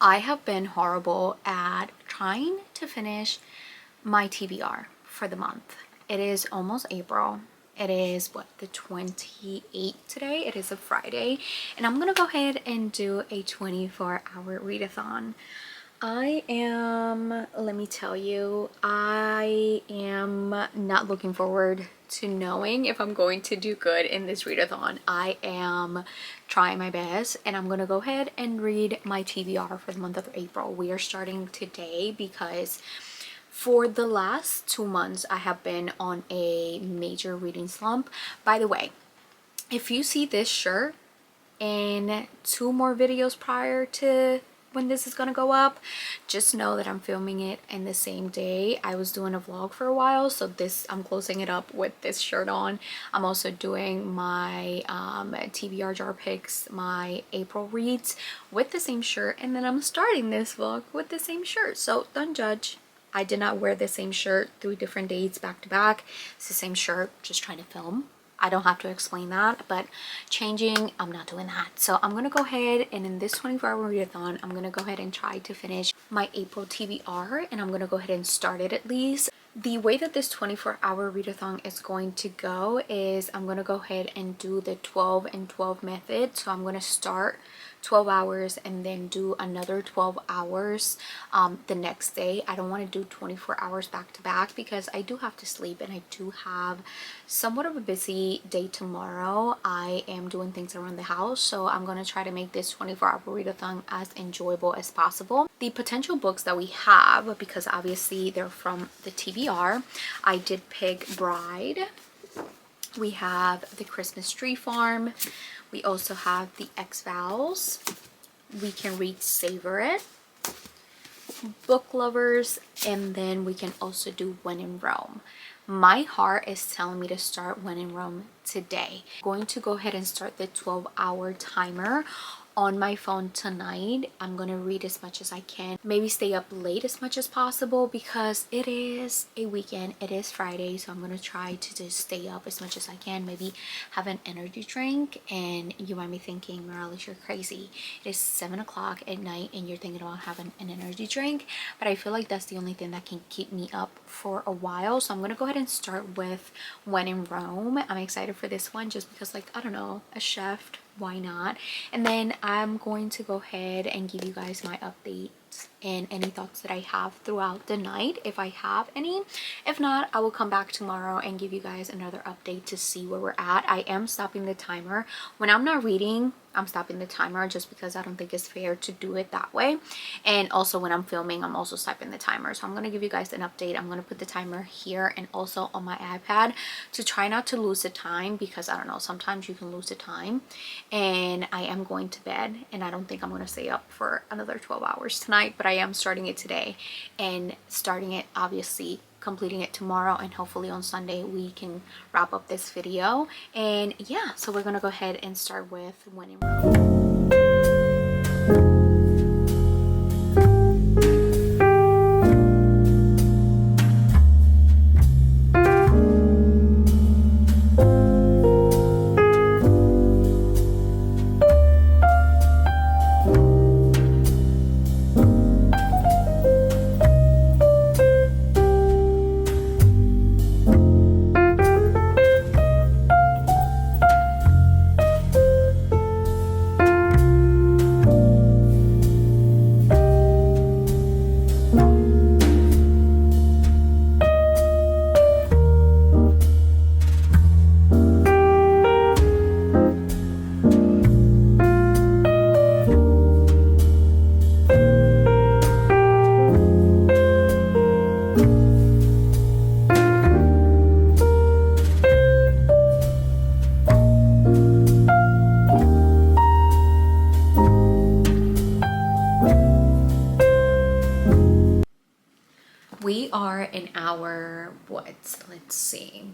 I have been horrible at trying to finish my TBR for the month. It is almost April. It is what, the 28th today? It is a Friday, and I'm gonna go ahead and do a 24-hour readathon. Let me tell you, I am not looking forward to knowing if I'm going to do good in this readathon. I am trying my best, and I'm gonna go ahead and read my TBR for the month of April. We are starting today because for the last 2 months I have been on a major reading slump. By the way, if you see this shirt in 2 more videos prior to when this is gonna go up, just know that I'm filming it in the same day. I was doing a vlog for a while, so this, I'm closing it up with this shirt on. I'm also doing my TBR jar picks, my April reads with the same shirt, and then I'm starting this vlog with the same shirt, so don't judge. I did not wear the same shirt 3 different dates back to back. It's the same shirt, just trying to film. I don't have to explain that, but changing, I'm not doing that. So I'm gonna go ahead and in this 24-hour readathon, I'm gonna go ahead and try to finish my April TBR, and I'm gonna go ahead and start it at least. The way that this 24-hour readathon is going to go is I'm gonna go ahead and do the 12 and 12 method. So I'm gonna start 12 hours and then do another 12 hours the next day. I don't want to do 24 hours back to back because I do have to sleep, and I do have somewhat of a busy day tomorrow. I am doing things around the house, so I'm going to try to make this 24-hour readathon as enjoyable as possible. The potential books that we have, because obviously they're from the TBR, I did pick Bride. We have The Christmas Tree Farm. We also have The X-Files. We can read Savor It, Book Lovers, and then we can also do When in Rome. My heart is telling me to start When in Rome today. I'm going to go ahead and start the 12-hour timer on my phone tonight. I'm gonna read as much as I can, maybe stay up late as much as possible because it is a weekend. It is Friday, so I'm gonna try to just stay up as much as I can, maybe have an energy drink. And you might be thinking, hmeralys, you're crazy. It is 7 o'clock at night and you're thinking about having an energy drink, but I feel like that's the only thing that can keep me up for a while. So I'm gonna go ahead and start with When in Rome. I'm excited for this one just because, like, I don't know, a chef, why not? And then I'm going to go ahead and give you guys my updates and any thoughts that I have throughout the night, if I have any. If not, I will come back tomorrow and give you guys another update to see where we're at. I am stopping the timer when I'm not reading. I'm stopping the timer just because I don't think it's fair to do it that way. And also when I'm filming, I'm also stopping the timer. So I'm going to give you guys an update. I'm going to put the timer here and also on my iPad to try not to lose the time, because I don't know, sometimes you can lose the time. And I am going to bed, and I don't think I'm going to stay up for another 12 hours tonight, but I am starting it today and starting it, obviously completing it tomorrow, and hopefully on Sunday we can wrap up this video. And yeah, so we're gonna go ahead and start with When in Rome. We are in our, let's see.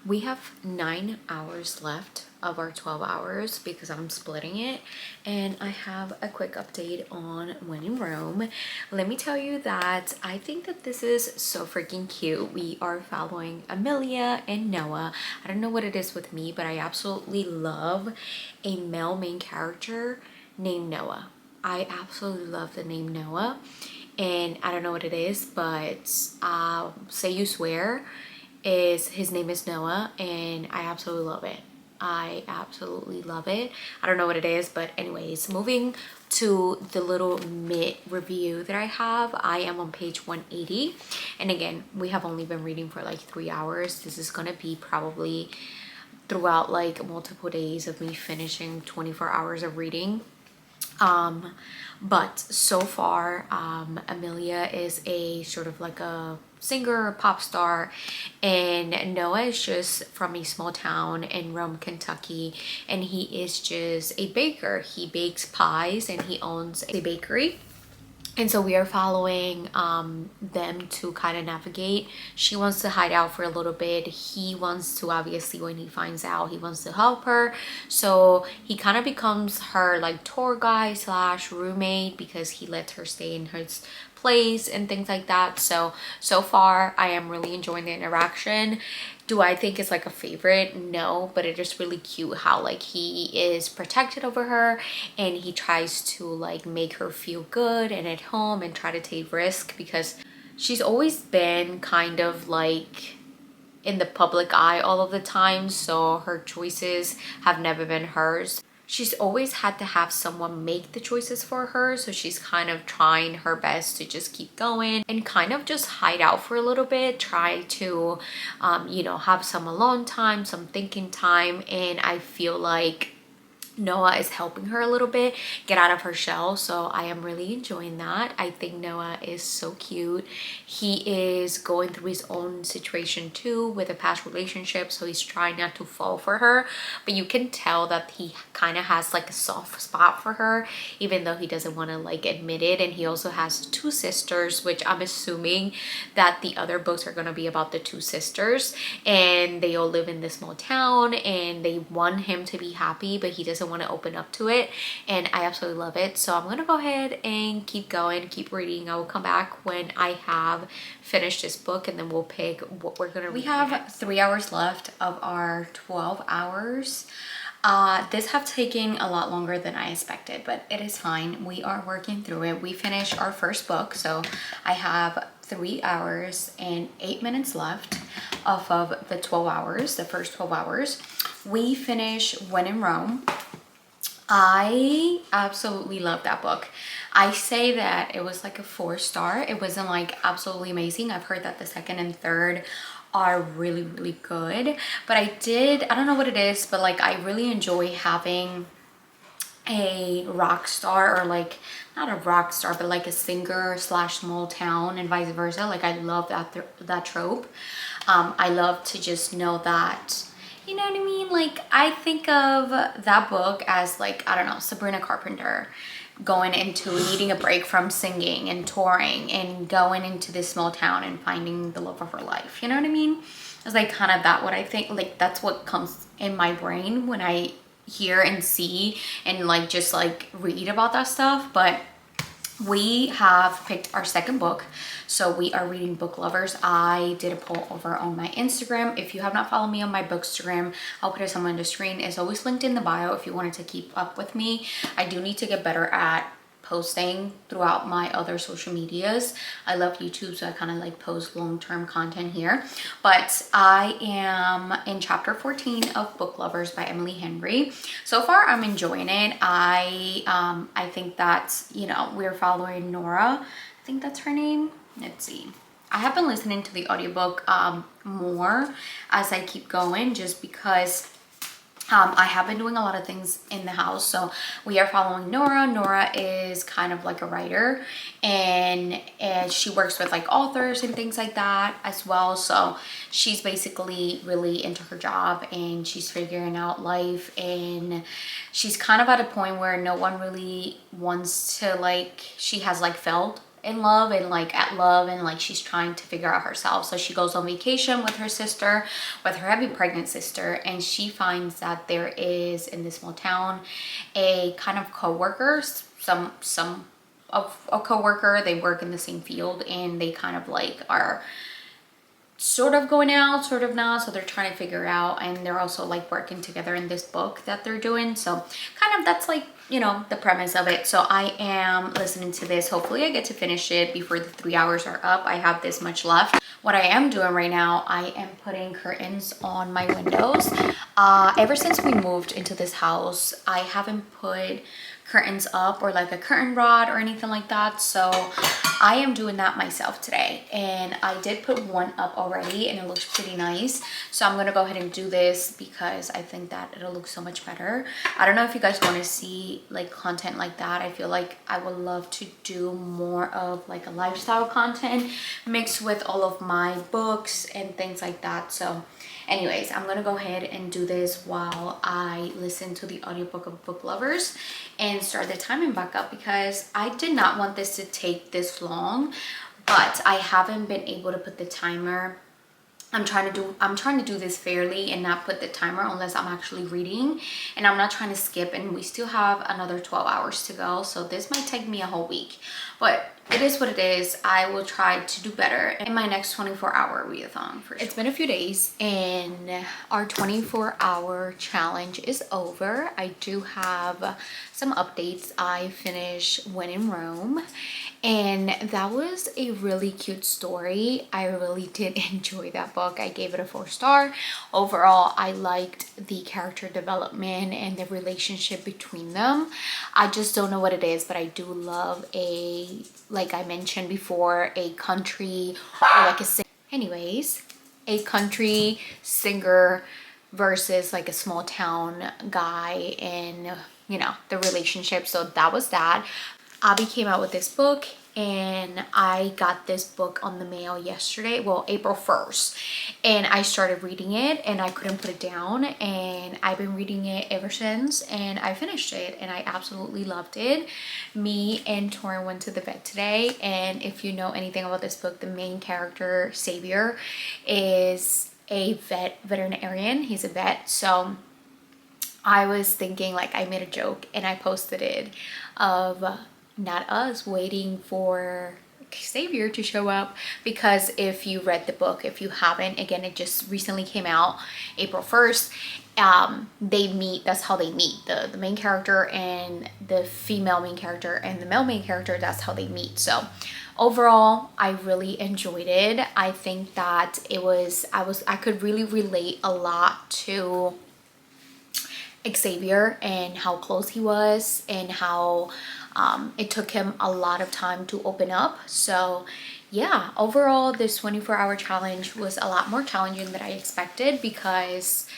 We have 9 hours left of our 12 hours because I'm splitting it, and I have a quick update on When in Rome. Let me tell you that I think that this is so freaking cute. We are following Amelia and Noah. I don't know what it is with me, but I absolutely love a male main character named Noah. I absolutely love the name Noah, and I don't know what it is, but Say You Swear is, his name is Noah, and I absolutely love it. I absolutely love it. I don't know what it is, but anyways, moving to the little mid review that I have, I am on page 180. And again, we have only been reading for like 3 hours. This is gonna be probably throughout like multiple days of me finishing 24 hours of reading. But so far, Amelia is a sort of like a singer, pop star, and Noah is just from a small town in Rome, Kentucky, and he is just a baker. He bakes pies and he owns a bakery. And so we are following them to kind of navigate. She wants to hide out for a little bit. He wants to, obviously, when he finds out, he wants to help her. So he kind of becomes her like tour guide slash roommate, because he lets her stay in his place and things like that. So far I am really enjoying the interaction. Do I think it's like a favorite? No, but it is really cute how like he is protected over her, and he tries to like make her feel good and at home and try to take risk, because she's always been kind of like in the public eye all of the time, so her choices have never been hers. She's always had to have someone make the choices for her, so she's kind of trying her best to just keep going and kind of just hide out for a little bit, try to you know, have some alone time, some thinking time. And I feel like Noah is helping her a little bit get out of her shell, so I am really enjoying that. I think Noah is so cute. He is going through his own situation too with a past relationship, so he's trying not to fall for her, but you can tell that he kind of has like a soft spot for her, even though he doesn't want to like admit it. And he also has 2 sisters, which I'm assuming that the other books are going to be about the 2 sisters, and they all live in this small town, and they want him to be happy, but he doesn't want to open up to it, and I absolutely love it. So I'm gonna go ahead and keep going, keep reading. I will come back when I have finished this book, and then we'll pick what we're gonna read. We have 3 hours left of our 12 hours. This have taken a lot longer than I expected, but it is fine. We are working through it. We finished our first book, so I have 3 hours and 8 minutes left off of the 12 hours, the first 12 hours. We finished When in Rome. I absolutely love that book. I say that it was like a 4-star. It wasn't like absolutely amazing. I've heard that the second and third are really, really good. But I don't know what it is, but like I really enjoy having a rock star, or like not a rock star, but like a singer slash small town and vice versa. Like I love that trope. I love to just know that, you know what I mean? Like I think of that book as like, I don't know, Sabrina Carpenter going into needing a break from singing and touring and going into this small town and finding the love of her life. You know what I mean? It's like kind of that what I think, like that's what comes in my brain when I hear and see and like just like read about that stuff. But we have picked our second book, so we are reading Book Lovers. I did a poll over on my Instagram. If you have not followed me on my bookstagram, I'll put it somewhere on the screen. It's always linked in the bio if you wanted to keep up with me. I do need to get better at posting throughout my other social medias. I love YouTube, so I kind of like post long-term content here. But I am in chapter 14 of Book Lovers by Emily Henry. So far I'm enjoying it. I think that, you know, we're following Nora. I think that's her name. Let's see. I have been listening to the audiobook more as I keep going, just because I have been doing a lot of things in the house. So we are following Nora. Nora is kind of like a writer, and she works with like authors and things like that as well. So she's basically really into her job, and she's figuring out life, and she's kind of at a point where no one really wants to, like, she has like felt in love and like at love, and like she's trying to figure out herself. So she goes on vacation with her sister, with her heavy pregnant sister, and she finds that there is in this small town a kind of co-worker, some of a co-worker. They work in the same field, and they kind of like are sort of going out, sort of not, so they're trying to figure out, and they're also like working together in this book that they're doing. So kind of that's like you know, the premise of it. So I am listening to this. Hopefully I get to finish it before the 3 hours are up. I have this much left. What I am doing right now, I am putting curtains on my windows. Ever since we moved into this house, I haven't put curtains up or like a curtain rod or anything like that. So I am doing that myself today, and I did put one up already and it looks pretty nice. So I'm gonna go ahead and do this because I think that it'll look so much better. I don't know if you guys want to see like content like that. I feel like I would love to do more of like a lifestyle content mixed with all of my books and things like that. So anyways, I'm gonna go ahead and do this while I listen to the audiobook of Book Lovers and start the timing back up, because I did not want this to take this long, but I haven't been able to put the timer. I'm trying to do this fairly and not put the timer unless I'm actually reading, and I'm not trying to skip, and we still have another 12 hours to go, so this might take me a whole week, but it is what it is. I will try to do better in my next 24-hour readathon for sure. It's been a few days and our 24-hour challenge is over. I do have some updates. I finished When in Rome, and that was a really cute story. I really did enjoy that book. I gave it a 4-star. Overall, I liked the character development and the relationship between them. I just don't know what it is, but I do love a, like I mentioned before, a country or like a country singer versus like a small town guy, and you know, the relationship. So that was that. Abby came out with this book, and I got this book on the mail yesterday, well, April 1st, and I started reading it and I couldn't put it down, and I've been reading it ever since, and I finished it and I absolutely loved it. Me and Torin went to the vet today, and if you know anything about this book, the main character, Xavier, is a veterinarian. He's a vet. So I was thinking, like, I made a joke and I posted it of not us waiting for Xavier to show up, because if you read the book, if you haven't, again, it just recently came out April 1st. They meet, that's how they meet, the main character and the female main character and the male main character, that's how they meet. So overall, I really enjoyed it. I think that I could really relate a lot to Xavier and how close he was, and how it took him a lot of time to open up. So yeah, overall this 24-hour challenge was a lot more challenging than I expected, because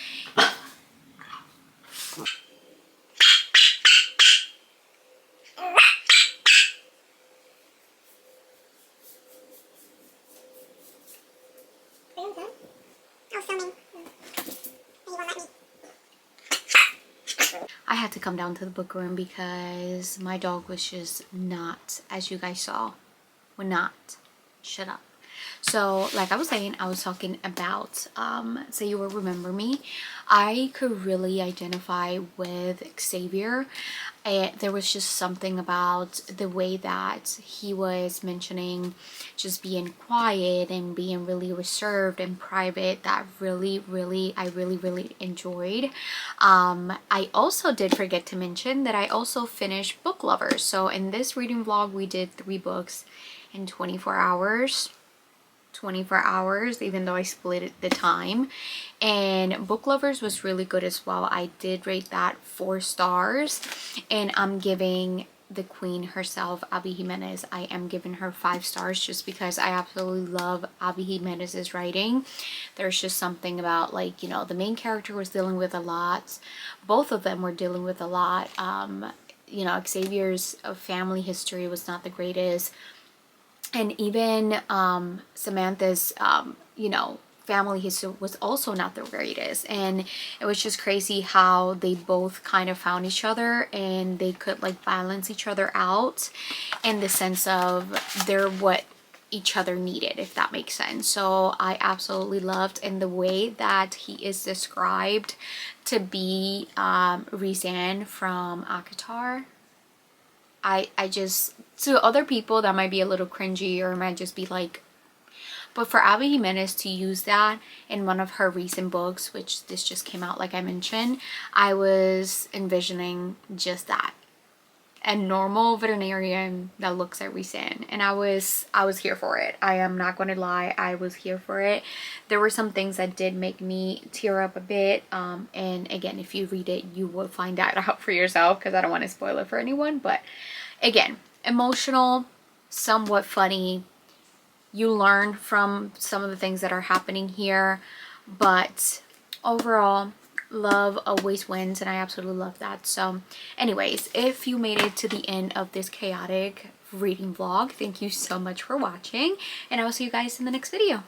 I had to come down to the book room because my dog was just not, as you guys saw, would not shut up. So like I was saying, I was talking about Say You Will Remember Me. I could really identify with Xavier. There was just something about the way that he was mentioning just being quiet and being really reserved and private that I really enjoyed. I also did forget to mention that I also finished Book Lovers. So in this reading vlog, we did 3 books in 24 hours. Even though I split the time, and Book Lovers was really good as well. I did rate that 4 stars, and I'm giving the queen herself, Abby Jimenez, I am giving her 5 stars, just because I absolutely love Abby Jimenez's writing. There's just something about, like, you know, the main character was dealing with a lot, both of them were dealing with a lot. You know, Xavier's family history was not the greatest, and even Samantha's you know, family history was also not the greatest, and it was just crazy how they both kind of found each other and they could like balance each other out in the sense of they're what each other needed, if that makes sense. So I absolutely loved, and the way that he is described to be Rizan from Akatar, I just, to other people that might be a little cringy or might just be like, but for Abby Jimenez to use that in one of her recent books, which this just came out like I mentioned, I was envisioning just that. a normal veterinarian that looks at Rhysand, and I was here for it. I am not going to lie, I was here for it. There were some things that did make me tear up a bit, and again, if you read it, you will find that out for yourself, because I don't want to spoil it for anyone. But again, emotional, somewhat funny. You learn from some of the things that are happening here, but overall, love always wins, and I absolutely love that. So anyways, if you made it to the end of this chaotic reading vlog, thank you so much for watching, and I will see you guys in the next video.